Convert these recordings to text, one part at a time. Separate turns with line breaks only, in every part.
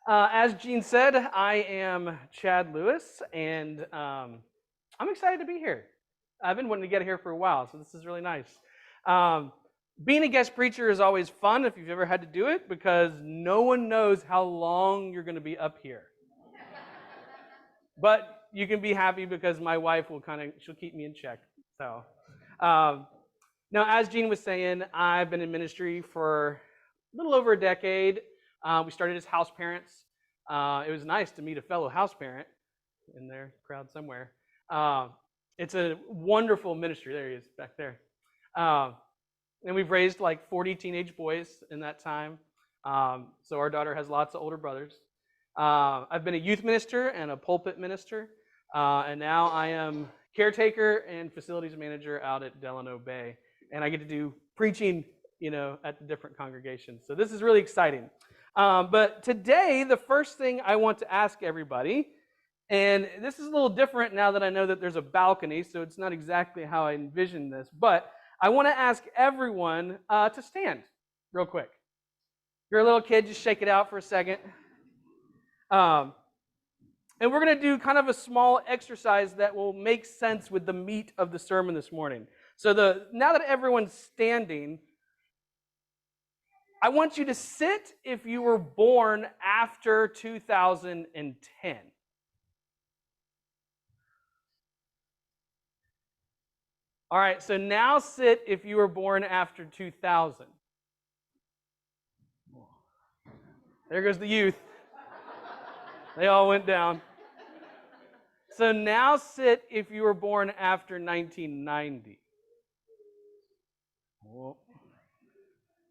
As Gene said, I am Chad Lewis, and I'm excited to be here. I've been wanting to get here for a while, so this is really nice. Um, Being a guest preacher is always fun if you've ever had to do it, because no one knows how long you're going to be up here. But you can be happy because my wife will she'll keep me in check. So, um, now, as Gene was saying, I've been in ministry for a little over a decade. We started as house parents. It was nice to meet a fellow house parent in their crowd somewhere. It's a wonderful ministry. There he is, back there. And we've raised like 40 teenage boys in that time. So our daughter has lots of older brothers. I've been a youth minister and a pulpit minister. And now I am caretaker and facilities manager out at Delano Bay. And I get to do preaching, at the different congregations. So this is really exciting. But today, the first thing I want to ask everybody, and this is a little different now that I know that there's a balcony, so it's not exactly how I envisioned this, but I want to ask everyone to stand real quick. If you're a little kid, just shake it out for a second. And we're going to do kind of a small exercise that will make sense with the meat of the sermon this morning. So now that everyone's standing, I want you to sit if you were born after 2010. All right, so now sit if you were born after 2000. There goes the youth. They all went down. So now sit if you were born after 1990. Whoa.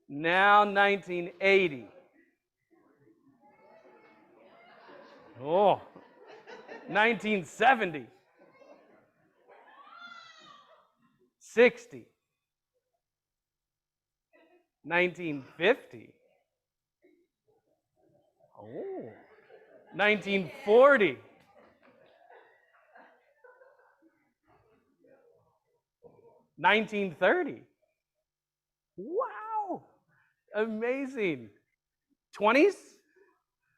Now 1980. Oh, 1970. 60. 1950. Oh, 1940. 1930. Wow. Amazing. 20s?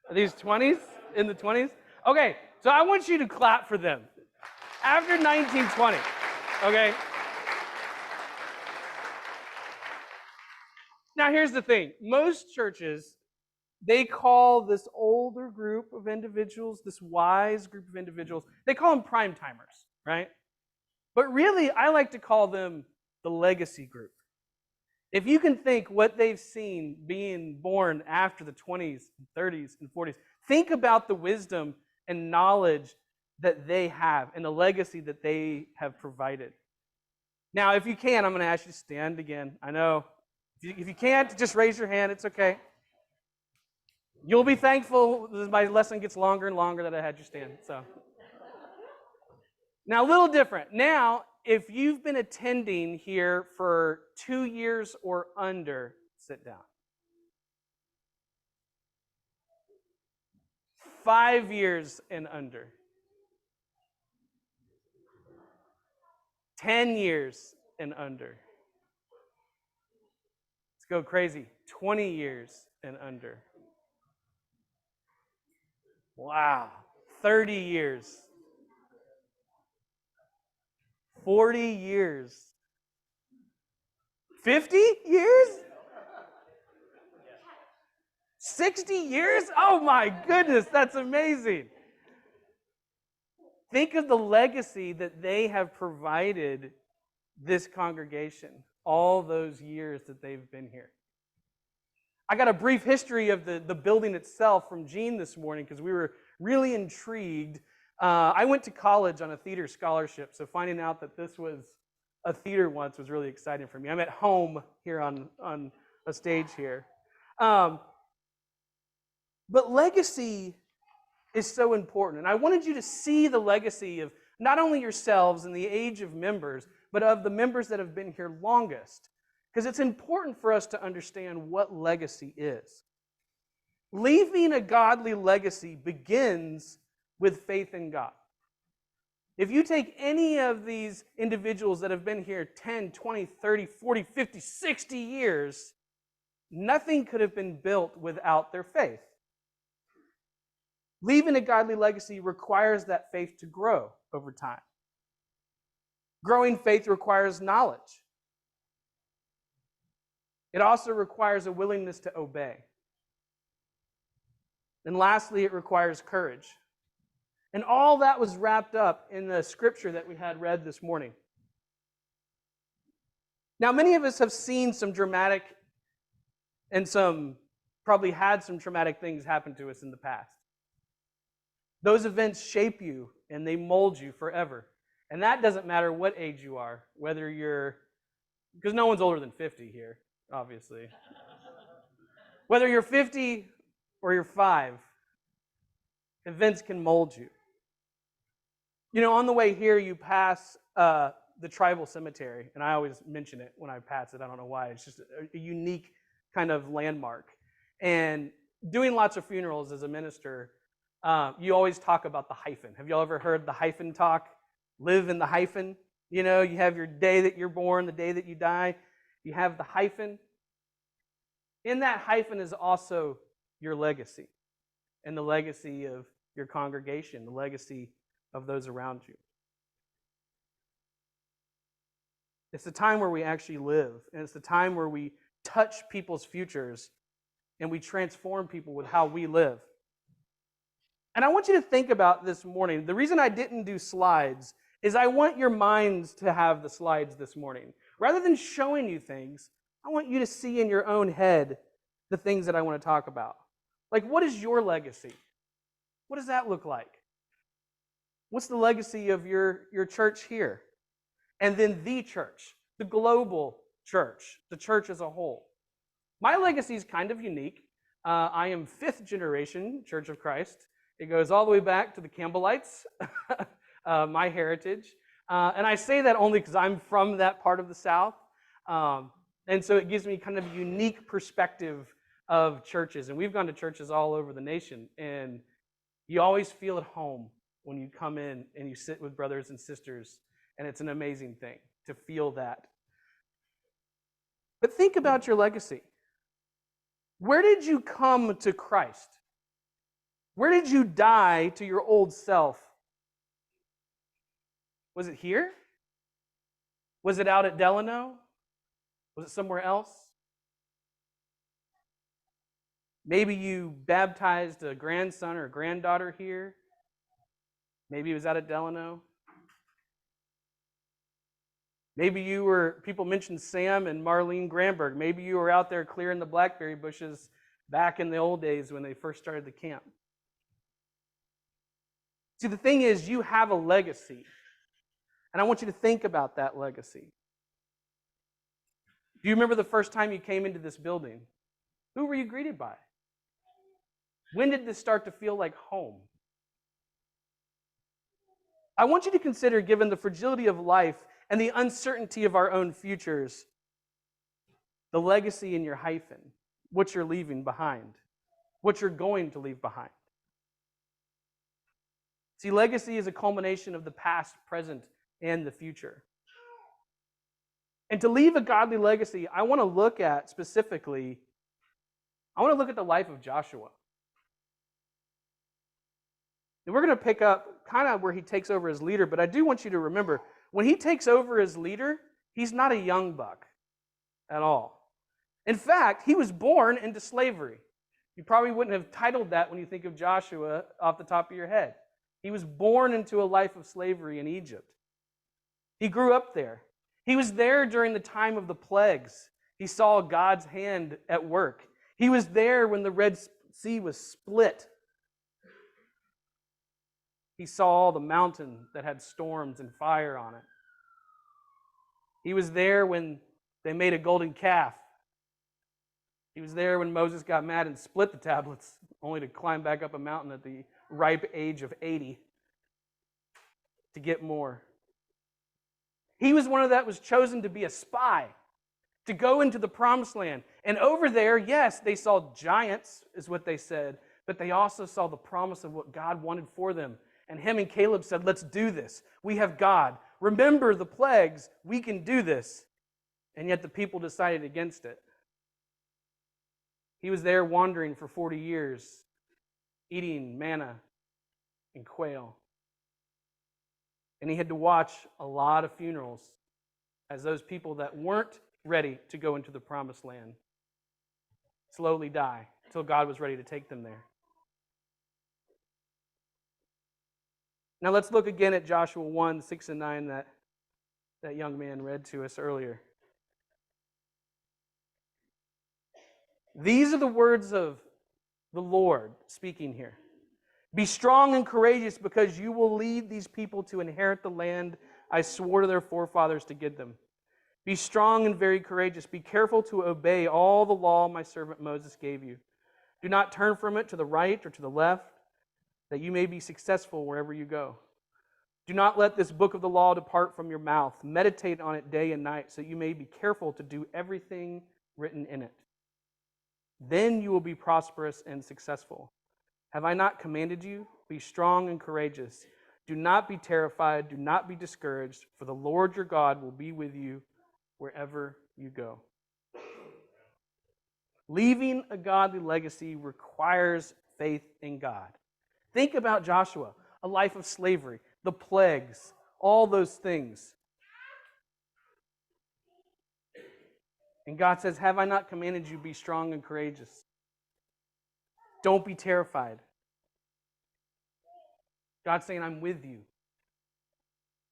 Are these 20s? In the 20s? Okay, so I want you to clap for them. After 1920. Okay? Now here's the thing. Most churches, they call this older group of individuals, this wise group of individuals, they call them prime timers, right? But really, I like to call them the legacy group. If you can think what they've seen being born after the 20s, 30s, and 40s, think about the wisdom and knowledge that they have and the legacy that they have provided. Now, if you can, I'm going to ask you to stand again. I know. If you can't, just raise your hand. It's okay. You'll be thankful as my lesson gets longer and longer that I had you stand. So, now, a little different. Now, if you've been attending here for 2 years or under, sit down. 5 years and under. 10 years and under. Let's go crazy. 20 years and under. Wow. 30 years. 40 years. 50 years? 60 years? Oh my goodness, that's amazing. Think of the legacy that they have provided this congregation all those years that they've been here. I got a brief history of the building itself from Gene this morning because we were really intrigued. I went to college on a theater scholarship, so finding out that this was a theater once was really exciting for me. I'm at home here on a stage here. But legacy is so important. And I wanted you to see the legacy of not only yourselves and the age of members, but of the members that have been here longest. Because it's important for us to understand what legacy is. Leaving a godly legacy begins with faith in God. If you take any of these individuals that have been here 10, 20, 30, 40, 50, 60 years, nothing could have been built without their faith. Leaving a godly legacy requires that faith to grow over time. Growing faith requires knowledge. It also requires a willingness to obey. And lastly, it requires courage. And all that was wrapped up in the scripture that we had read this morning. Now, many of us have seen some dramatic and probably had some traumatic things happen to us in the past. Those events shape you and they mold you forever. And that doesn't matter what age you are, whether because no one's older than 50 here, obviously. Whether you're 50 or you're 5, events can mold you. You know, on the way here, you pass the tribal cemetery, and I always mention it when I pass it. I don't know why. It's just a unique kind of landmark. And doing lots of funerals as a minister, you always talk about the hyphen. Have y'all ever heard the hyphen talk? Live in the hyphen. You know, you have your day that you're born, the day that you die. You have the hyphen. In that hyphen is also your legacy, and the legacy of your congregation, the legacy of those around you. It's the time where we actually live, and it's the time where we touch people's futures and we transform people with how we live. And I want you to think about this morning. The reason I didn't do slides is I want your minds to have the slides this morning. Rather than showing you things, I want you to see in your own head the things that I want to talk about. Like, what is your legacy? What does that look like? What's the legacy of your church here? And then the church, the global church, the church as a whole. My legacy is kind of unique. I am 5th generation Church of Christ. It goes all the way back to the Campbellites, my heritage. And I say that only because I'm from that part of the South. And so it gives me kind of a unique perspective of churches. And we've gone to churches all over the nation. And you always feel at home when you come in and you sit with brothers and sisters. And it's an amazing thing to feel that. But think about your legacy. Where did you come to Christ? Where did you die to your old self? Was it here? Was it out at Delano? Was it somewhere else? Maybe you baptized a grandson or a granddaughter here. Maybe it was out at Delano. Maybe people mentioned Sam and Marlene Granberg. Maybe you were out there clearing the blackberry bushes back in the old days when they first started the camp. See, the thing is, you have a legacy. And I want you to think about that legacy. Do you remember the first time you came into this building? Who were you greeted by? When did this start to feel like home? I want you to consider, given the fragility of life and the uncertainty of our own futures, the legacy in your hyphen, what you're leaving behind, what you're going to leave behind. See, legacy is a culmination of the past, present, and the future. And to leave a godly legacy, I want to look at specifically, I want to look at the life of Joshua. And we're going to pick up kind of where he takes over as leader, but I do want you to remember, when he takes over as leader, he's not a young buck at all. In fact, he was born into slavery. You probably wouldn't have titled that when you think of Joshua off the top of your head. He was born into a life of slavery in Egypt. He grew up there. He was there during the time of the plagues. He saw God's hand at work. He was there when the Red Sea was split. He saw the mountain that had storms and fire on it. He was there when they made a golden calf. He was there when Moses got mad and split the tablets, only to climb back up a mountain at the ripe age of 80 to get more. He was one of that was chosen to be a spy, to go into the promised land. And over there, yes, they saw giants, is what they said, but they also saw the promise of what God wanted for them. And him and Caleb said, let's do this. We have God. Remember the plagues. We can do this. And yet the people decided against it. He was there wandering for 40 years, eating manna and quail. And he had to watch a lot of funerals as those people that weren't ready to go into the promised land slowly die until God was ready to take them there. Now let's look again at Joshua 1, 6 and 9 that young man read to us earlier. These are the words of the Lord speaking here. Be strong and courageous, because you will lead these people to inherit the land I swore to their forefathers to give them. Be strong and very courageous. Be careful to obey all the law my servant Moses gave you. Do not turn from it to the right or to the left, that you may be successful wherever you go. Do not let this book of the law depart from your mouth. Meditate on it day and night, so you may be careful to do everything written in it. Then you will be prosperous and successful. Have I not commanded you? Be strong and courageous. Do not be terrified. Do not be discouraged, for the Lord your God will be with you wherever you go. Leaving a godly legacy requires faith in God. Think about Joshua, a life of slavery, the plagues, all those things. And God says, have I not commanded you to be strong and courageous? Don't be terrified. God's saying, I'm with you.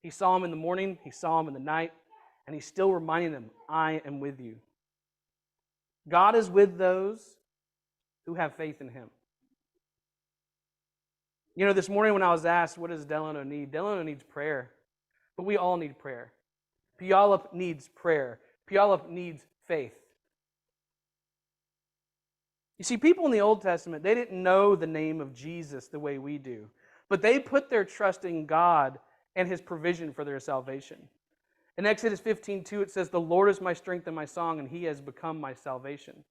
He saw him in the morning, he saw him in the night, and he's still reminding them, I am with you. God is with those who have faith in him. You know, this morning when I was asked, what does Delano need? Delano needs prayer. But we all need prayer. Puyallup needs prayer. Puyallup needs faith. You see, people in the Old Testament, they didn't know the name of Jesus the way we do. But they put their trust in God and his provision for their salvation. In Exodus 15:2, it says, the Lord is my strength and my song, and he has become my salvation.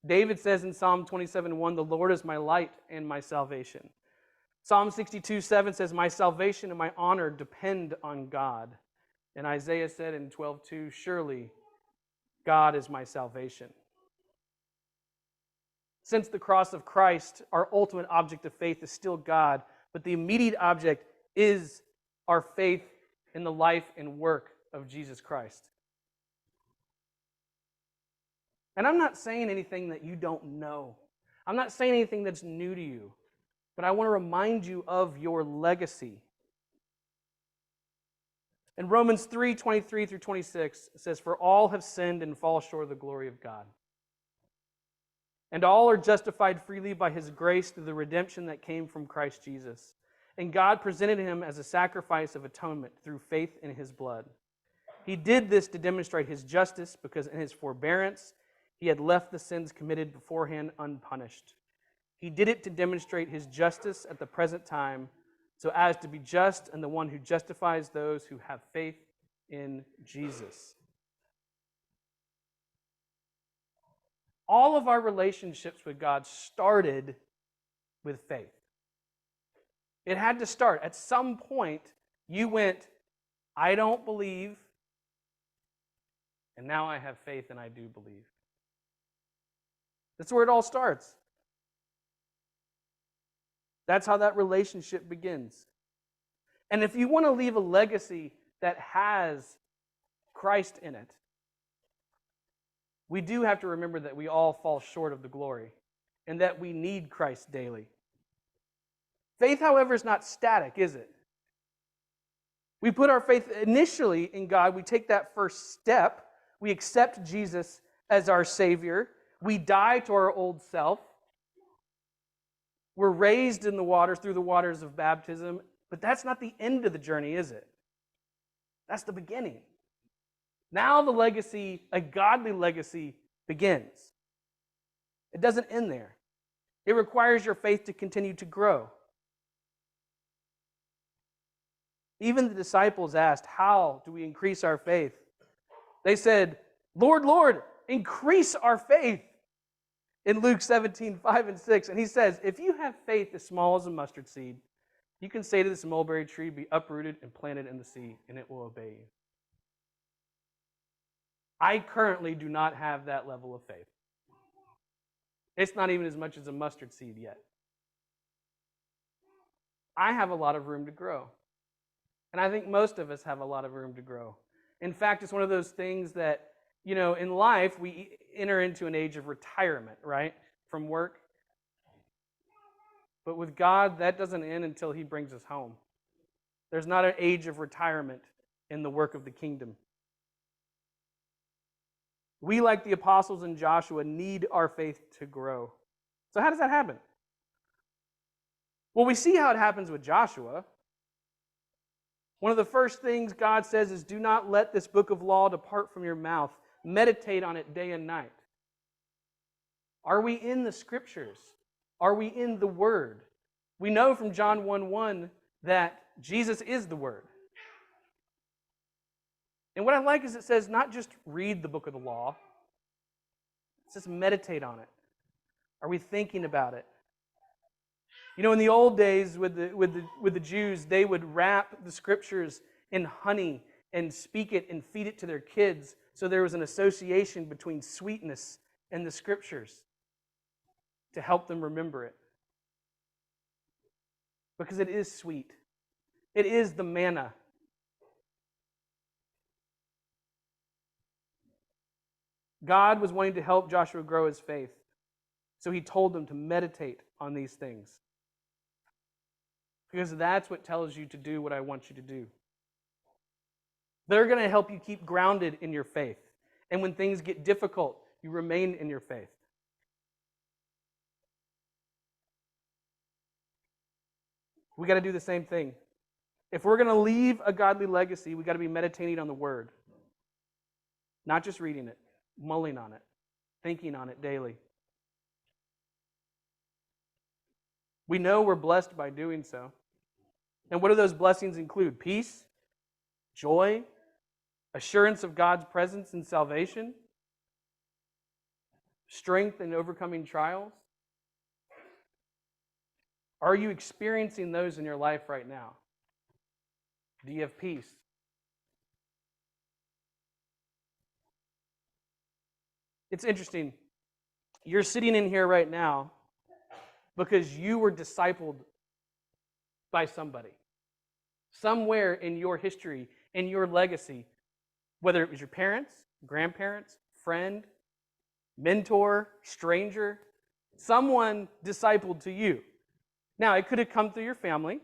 David says in Psalm 27:1, the Lord is my light and my salvation. Psalm 62:7 says, my salvation and my honor depend on God. And Isaiah said in 12:2, surely God is my salvation. Since the cross of Christ, our ultimate object of faith is still God, but the immediate object is our faith in the life and work of Jesus Christ. And I'm not saying anything that you don't know. I'm not saying anything that's new to you. But I want to remind you of your legacy. In Romans 3:23 through 26, it says, for all have sinned and fall short of the glory of God. And all are justified freely by his grace through the redemption that came from Christ Jesus. And God presented him as a sacrifice of atonement through faith in his blood. He did this to demonstrate his justice, because in his forbearance he had left the sins committed beforehand unpunished. He did it to demonstrate his justice at the present time, so as to be just and the one who justifies those who have faith in Jesus. All of our relationships with God started with faith. It had to start. At some point, you went, I don't believe, and now I have faith and I do believe. That's where it all starts. That's how that relationship begins. And if you want to leave a legacy that has Christ in it, we do have to remember that we all fall short of the glory and that we need Christ daily. Faith, however, is not static, is it? We put our faith initially in God. We take that first step. We accept Jesus as our Savior. We die to our old self. We're raised in the waters through the waters of baptism. But that's not the end of the journey, is it? That's the beginning. Now the legacy, a godly legacy, begins. It doesn't end there. It requires your faith to continue to grow. Even the disciples asked, how do we increase our faith? They said, Lord, Lord, increase our faith. In Luke 17:5 and 6. And he says, if you have faith as small as a mustard seed, you can say to this mulberry tree, be uprooted and planted in the sea, and it will obey you. I currently do not have that level of faith. It's not even as much as a mustard seed yet. I have a lot of room to grow. And I think most of us have a lot of room to grow. In fact, it's one of those things that, in life, we enter into an age of retirement, right? From work. But with God, that doesn't end until He brings us home. There's not an age of retirement in the work of the kingdom. We, like the apostles in Joshua, need our faith to grow. So how does that happen? Well, we see how it happens with Joshua. One of the first things God says is, do not let this book of law depart from your mouth. Meditate on it day and night. Are we in the Scriptures? Are we in the Word? We know from John 1:1 that Jesus is the Word. And what I like is it says not just read the book of the law. It says meditate on it. Are we thinking about it? In the old days with the Jews, they would wrap the Scriptures in honey and speak it and feed it to their kids, so there was an association between sweetness and the Scriptures to help them remember it. Because it is sweet. It is the manna. God was wanting to help Joshua grow his faith, so He told them to meditate on these things. Because that's what tells you to do what I want you to do. They're going to help you keep grounded in your faith. And when things get difficult, you remain in your faith. We got to do the same thing. If we're going to leave a godly legacy, we got to be meditating on the Word. Not just reading it, mulling on it, thinking on it daily. We know we're blessed by doing so. And what do those blessings include? Peace, joy, assurance of God's presence and salvation, strength in overcoming trials. Are you experiencing those in your life right now? Do you have peace? It's interesting. You're sitting in here right now because you were discipled by somebody. Somewhere in your history, in your legacy, whether it was your parents, grandparents, friend, mentor, stranger, someone discipled to you. Now, it could have come through your family,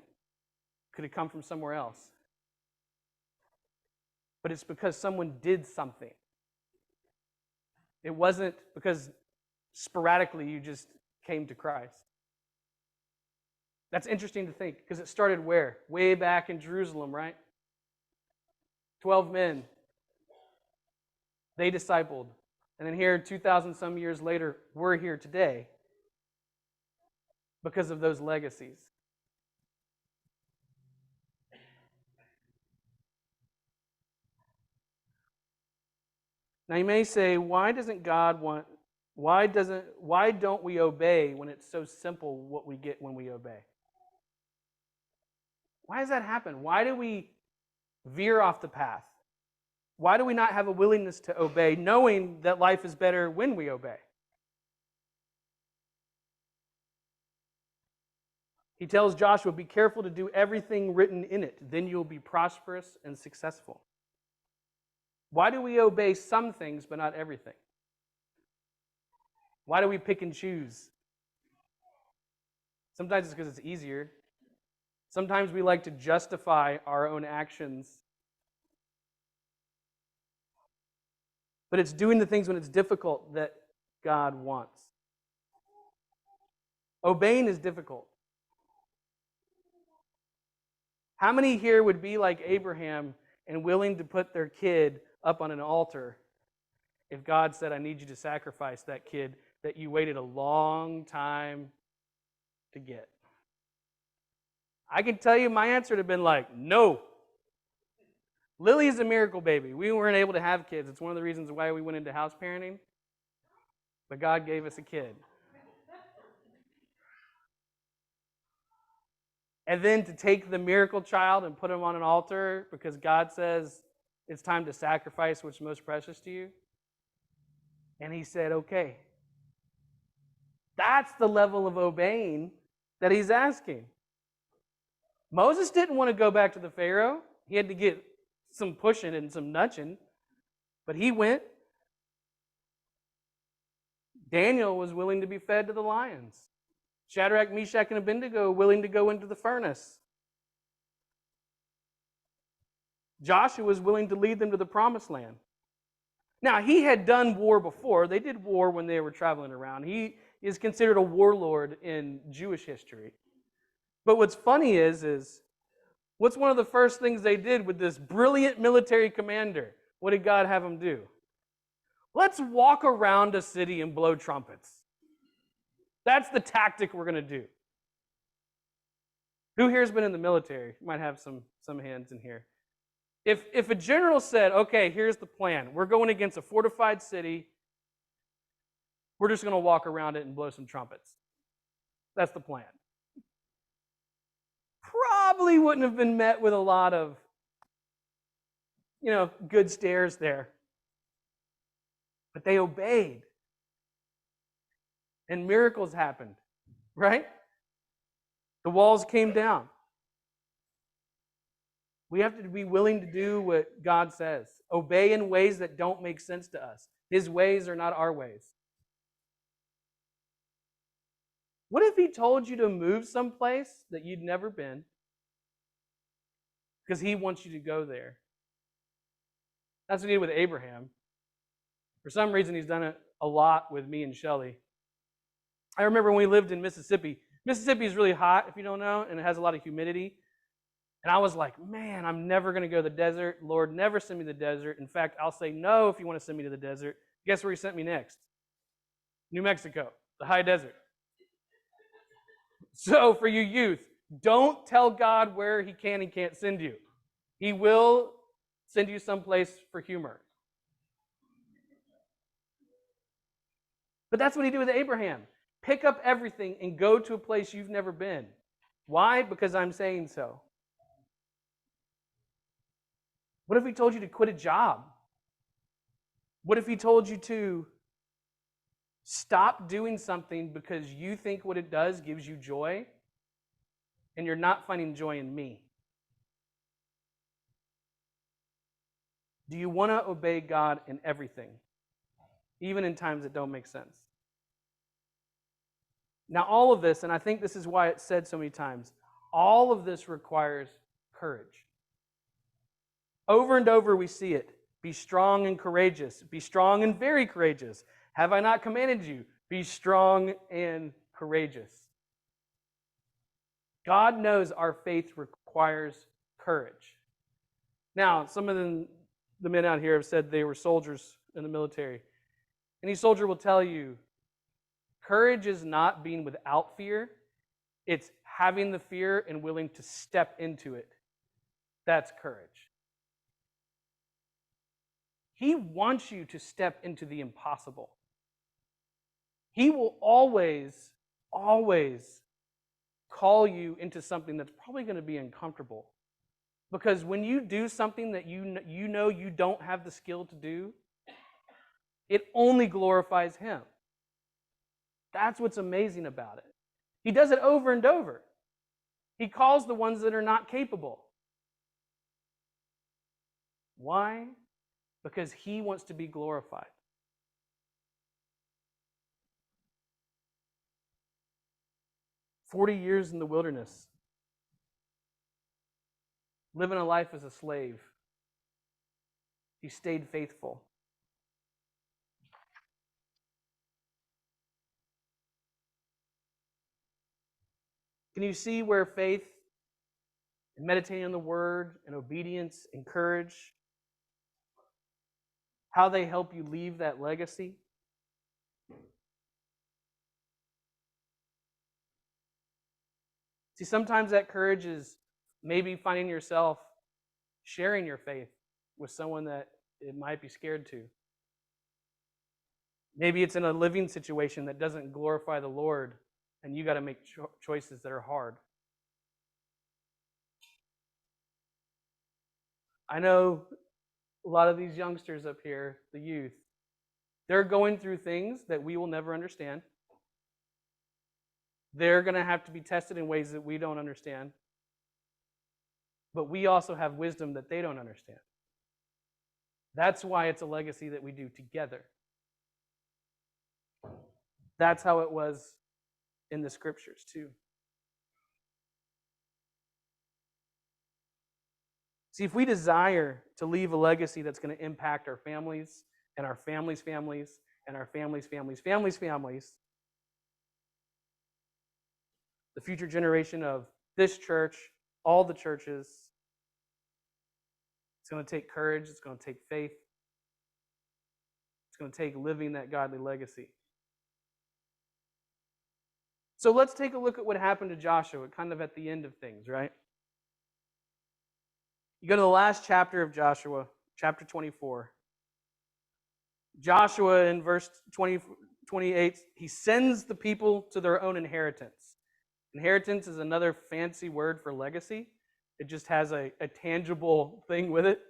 could have come from somewhere else. But it's because someone did something. It wasn't because sporadically you just came to Christ. That's interesting to think, because it started where? Way back in Jerusalem, right? 12 men. They discipled. And then here, 2,000 some years later, we're here today because of those legacies. Now you may say, why don't we obey when it's so simple what we get when we obey? Why does that happen? Why do we veer off the path? Why do we not have a willingness to obey, knowing that life is better when we obey? He tells Joshua, be careful to do everything written in it, then you'll be prosperous and successful. Why do we obey some things but not everything? Why do we pick and choose? Sometimes it's because it's easier. Sometimes we like to justify our own actions. But it's doing the things when it's difficult that God wants. Obeying is difficult. How many here would be like Abraham and willing to put their kid up on an altar if God said, I need you to sacrifice that kid that you waited a long time to get? I can tell you my answer would have been like, no. Lily is a miracle baby. We weren't able to have kids. It's one of the reasons why we went into house parenting. But God gave us a kid. And then to take the miracle child and put him on an altar because God says it's time to sacrifice what's most precious to you. And He said, okay. That's the level of obeying that He's asking. Moses didn't want to go back to the Pharaoh. He had to get some pushing and some nudging, but he went. Daniel was willing to be fed to the lions. Shadrach, Meshach, and Abednego willing to go into the furnace. Joshua was willing to lead them to the promised land. Now, he had done war before. They did war when they were traveling around. He is considered a warlord in Jewish history. But what's funny is what's one of the first things they did with this brilliant military commander? What did God have him do? Let's walk around a city and blow trumpets. That's the tactic we're going to do. Who here has been in the military? You might have some hands in here. If a general said, okay, here's the plan. We're going against a fortified city. We're just going to walk around it and blow some trumpets. That's the plan. Probably wouldn't have been met with a lot of, good stares there. But they obeyed. And miracles happened, right? The walls came down. We have to be willing to do what God says. Obey in ways that don't make sense to us. His ways are not our ways. What if he told you to move someplace that you'd never been because he wants you to go there? That's what he did with Abraham. For some reason, he's done it a lot with me and Shelly. I remember when we lived in Mississippi. Mississippi is really hot, if you don't know, and it has a lot of humidity. And I was like, man, I'm never going to go to the desert. Lord, never send me to the desert. In fact, I'll say no if you want to send me to the desert. Guess where he sent me next? New Mexico, the high desert. So for you youth, don't tell God where he can and can't send you. He will send you someplace for humor. But that's what he did with Abraham. Pick up everything and go to a place you've never been. Why? Because I'm saying so. What if he told you to quit a job? What if he told you to stop doing something because you think what it does gives you joy and you're not finding joy in me? Do you want to obey God in everything, even in times that don't make sense? Now, all of this, and I think this is why it's said so many times, all of this requires courage. Over and over we see it. Be strong and courageous. Be strong and very courageous. Have I not commanded you? Be strong and courageous. God knows our faith requires courage. Now, some of the men out here have said they were soldiers in the military. Any soldier will tell you, courage is not being without fear. It's having the fear and willing to step into it. That's courage. He wants you to step into the impossible. He will always, always call you into something that's probably going to be uncomfortable. Because when you do something that you know you don't have the skill to do, it only glorifies him. That's what's amazing about it. He does it over and over. He calls the ones that are not capable. Why? Because he wants to be glorified. "40 years in the wilderness, living a life as a slave. He stayed faithful. Can you see where faith and meditating on the word and obedience and courage, how they help you leave that legacy? See, sometimes that courage is maybe finding yourself sharing your faith with someone that it might be scared to. Maybe it's in a living situation that doesn't glorify the Lord, and you got to make choices that are hard. I know a lot of these youngsters up here, the youth, they're going through things that we will never understand. They're going to have to be tested in ways that we don't understand. but we also have wisdom that they don't understand. That's why it's a legacy that we do together. That's how it was in the scriptures, too. See, if we desire to leave a legacy that's going to impact our families and our families' families and our families' families, the future generation of this church, all the churches, it's going to take courage, it's going to take faith, it's going to take living that godly legacy. So let's take a look at what happened to Joshua, kind of at the end of things, right? You go to the last chapter of Joshua, chapter 24. Joshua, in verse 28, he sends the people to their own inheritance. Inheritance is another fancy word for legacy. It just has a tangible thing with it.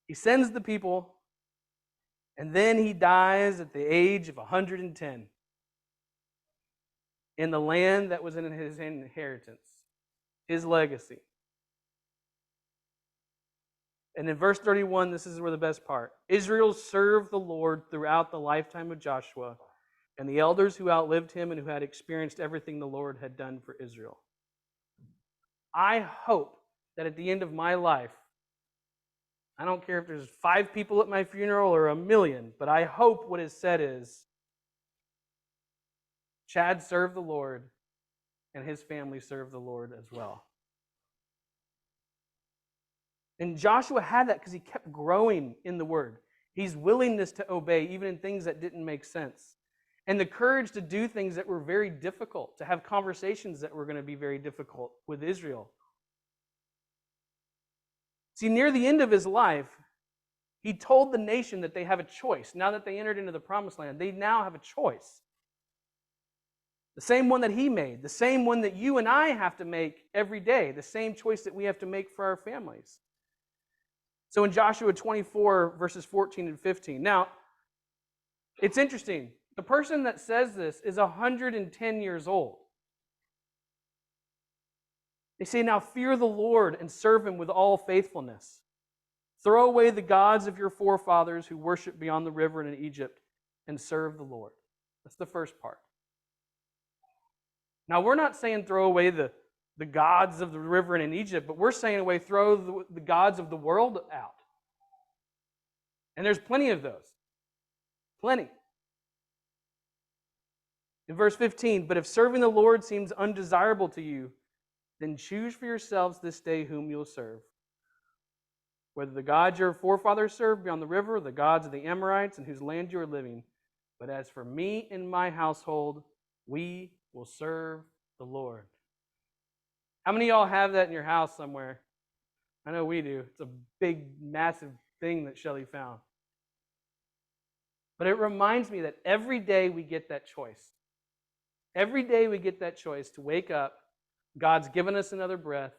He sends the people, and then he dies at the age of 110 in the land that was in his inheritance, his legacy. And in verse 31, this is where the best part. Israel served the Lord throughout the lifetime of Joshua and the elders who outlived him and who had experienced everything the Lord had done for Israel. I hope that at the end of my life, I don't care if there's 5 people at my funeral or 1,000,000, but I hope what is said is, Chad served the Lord and his family served the Lord as well. And Joshua had that because he kept growing in the Word. His willingness to obey, even in things that didn't make sense. And the courage to do things that were very difficult, to have conversations that were going to be very difficult with Israel. See, near the end of his life, he told the nation that they have a choice. Now that they entered into the promised land, they now have a choice. The same one that he made, the same one that you and I have to make every day, the same choice that we have to make for our families. So in Joshua 24, verses 14 and 15. Now, it's interesting. The person that says this is 110 years old. They say, now fear the Lord and serve him with all faithfulness. Throw away the gods of your forefathers who worship beyond the river and in Egypt and serve the Lord. That's the first part. Now, we're not saying throw away the gods of the river and in Egypt, but we're saying throw the gods of the world out. And there's plenty of those. Plenty. In verse 15, but if serving the Lord seems undesirable to you, then choose for yourselves this day whom you'll serve. Whether the gods your forefathers served beyond the river, or the gods of the Amorites in whose land you are living. But as for me and my household, we will serve the Lord. How many of y'all have that in your house somewhere? I know we do. It's a big, massive thing that Shelley found. But it reminds me that every day we get that choice. Every day we get that choice to wake up. God's given us another breath,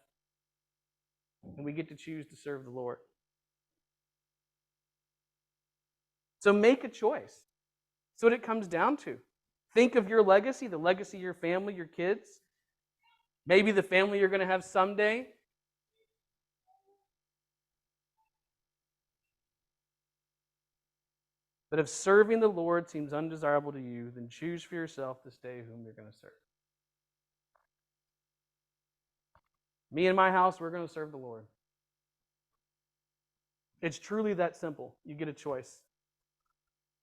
and we get to choose to serve the Lord. So make a choice. That's what it comes down to. Think of your legacy, the legacy of your family, your kids. Maybe the family you're going to have someday. But if serving the Lord seems undesirable to you, then choose for yourself this day whom you're going to serve. Me and my house, we're going to serve the Lord. It's truly that simple. You get a choice.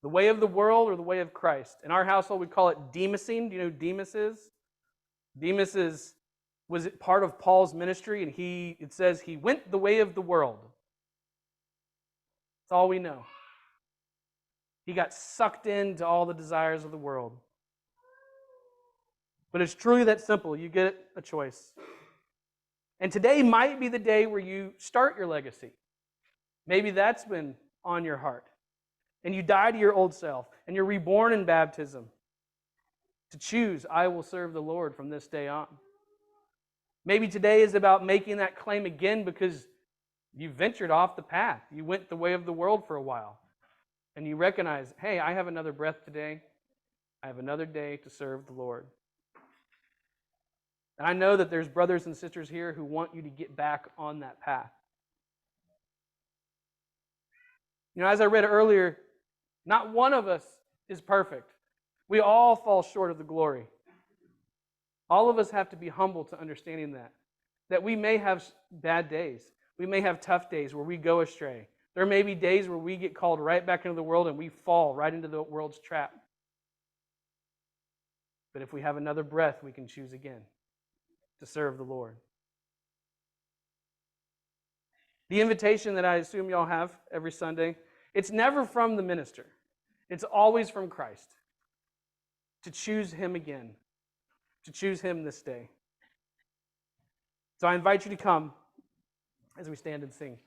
The way of the world or the way of Christ. In our household, we call it Demasing. Do you know who Demas is? Demas was part of Paul's ministry, and it says he went the way of the world. That's all we know. He got sucked into all the desires of the world. But it's truly that simple. You get a choice. And today might be the day where you start your legacy. Maybe that's been on your heart. And you die to your old self. And you're reborn in baptism. To choose, I will serve the Lord from this day on. Maybe today is about making that claim again because you ventured off the path. You went the way of the world for a while. And you recognize, hey, I have another breath today. I have another day to serve the Lord. And I know that there's brothers and sisters here who want you to get back on that path. You know, as I read earlier, not one of us is perfect. We all fall short of the glory. All of us have to be humble to understanding that we may have bad days. We may have tough days where we go astray. There may be days where we get called right back into the world and we fall right into the world's trap. But if we have another breath, we can choose again to serve the Lord. The invitation that I assume y'all have every Sunday, it's never from the minister. It's always from Christ. To choose Him again. To choose Him this day. So I invite you to come as we stand and sing.